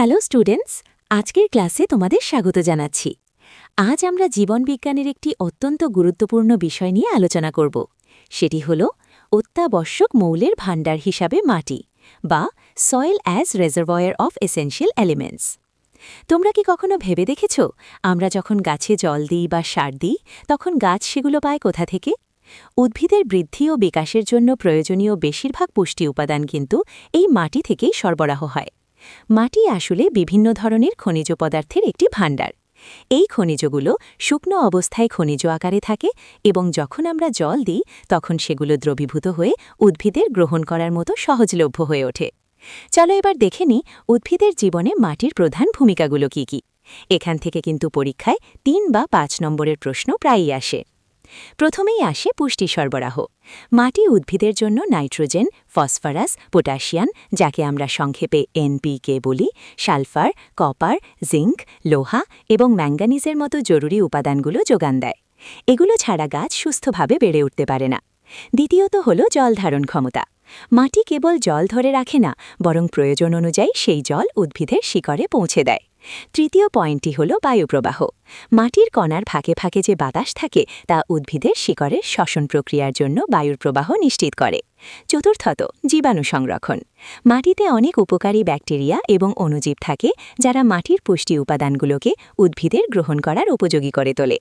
Hello students, আজকের ক্লাসে তোমাদের স্বাগত জানাচ্ছি। আজ আমরা জীবনবিজ্ঞানের একটি অত্যন্ত গুরুত্বপূর্ণ বিষয় নিয়ে আলোচনা করব। সেটি হল অত্যাবশ্যক মৌলের ভাণ্ডার হিসাবে মাটি বা soil as reservoir of essential elements. তোমরা কি কখনো ভেবে দেখেছ, আমরা যখন গাছে জল দিই বা সার দিই, তখন গাছ সেগুলো পায় কোথা থেকে? উদ্ভিদের বৃদ্ধি ও বিকাশের জন্য প্রয়োজনীয় বেশিরভাগ পুষ্টি উপাদান কিন্তু এই মাটি থেকেই সরবরাহ হয়। মাটি আসলে বিভিন্ন ধরনের খনিজ পদার্থের একটি ভাণ্ডার। এই খনিজগুলো শুকনো অবস্থায় খনিজ আকারে থাকে এবং যখন আমরা জল দিই তখন সেগুলো দ্রবীভূত হয়ে উদ্ভিদের গ্রহণ করার মতো সহজলভ্য হয়ে ওঠে। চলো এবার দেখে নিই উদ্ভিদের জীবনে মাটির প্রধান ভূমিকাগুলো কি কি। এখান থেকে কিন্তু পরীক্ষায় ৩ বা ৫ নম্বরের প্রশ্ন প্রায়ই আসে। প্রথমেই আসে পুষ্টি সরবরাহ। মাটি উদ্ভিদের জন্য নাইট্রোজেন, ফসফরাস, পটাশিয়াম, যাকে আমরা সংক্ষেপে এনপিকে বলি, সালফার, কপার, জিঙ্ক, লোহা এবং ম্যাঙ্গানিজের মতো জরুরি উপাদানগুলো যোগান দেয়। এগুলো ছাড়া গাছ সুস্থভাবে বেড়ে উঠতে পারে না। দ্বিতীয়ত হল জল ধারণ ক্ষমতা। মাটি কেবল জল ধরে রাখে না, বরং প্রয়োজন অনুযায়ী সেই জল উদ্ভিদের শিকড়ে পৌঁছে দেয়। তৃতীয় পয়েন্টটি হল বায়ুপ্রবাহ। মাটির কণার ফাঁকে ফাঁকে যে বাতাস থাকে তা উদ্ভিদের শিকড়ের শ্বসন প্রক্রিয়ার জন্য বায়ুর প্রবাহ নিশ্চিত করে। চতুর্থত জীবাণু সংরক্ষণ। মাটিতে অনেক উপকারী ব্যাকটেরিয়া এবং অণুজীব থাকে, যারা মাটির পুষ্টি উপাদানগুলোকে উদ্ভিদের গ্রহণ করার উপযোগী করে তোলে।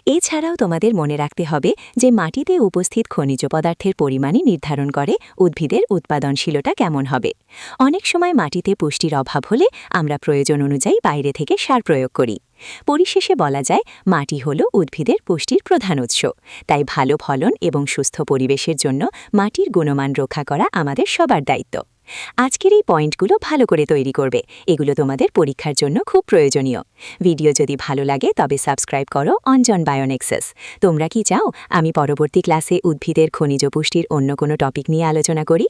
এছাড়াও তোমাদের মনে রাখতে হবে যে মাটিতে উপস্থিত খনিজ পদার্থের পরিমাণই নির্ধারণ করে উদ্ভিদের উৎপাদনশীলতা কেমন হবে। অনেক সময় মাটিতে পুষ্টির অভাব হলে আমরা প্রয়োজন অনুযায়ী বাইরে থেকে সার প্রয়োগ করি। পরিশেষে বলা যায়, মাটি হল উদ্ভিদের পুষ্টির প্রধান উৎস। তাই ভালো ফলন এবং সুস্থ পরিবেশের জন্য মাটির গুণমান রক্ষা করা আমাদের সবার দায়িত্ব। আজকের এই পয়েন্টগুলো ভালো করে তৈরি করবে, এগুলো তোমাদের পরীক্ষার জন্য খুব প্রয়োজনীয়। ভিডিও যদি ভালো লাগে তবে সাবস্ক্রাইব করো অঞ্জন বায়োনেক্সাস। তোমরা কি চাও আমি পরবর্তী ক্লাসে উদ্ভিদের খনিজ পুষ্টির অন্য কোনো টপিক নিয়ে আলোচনা করি?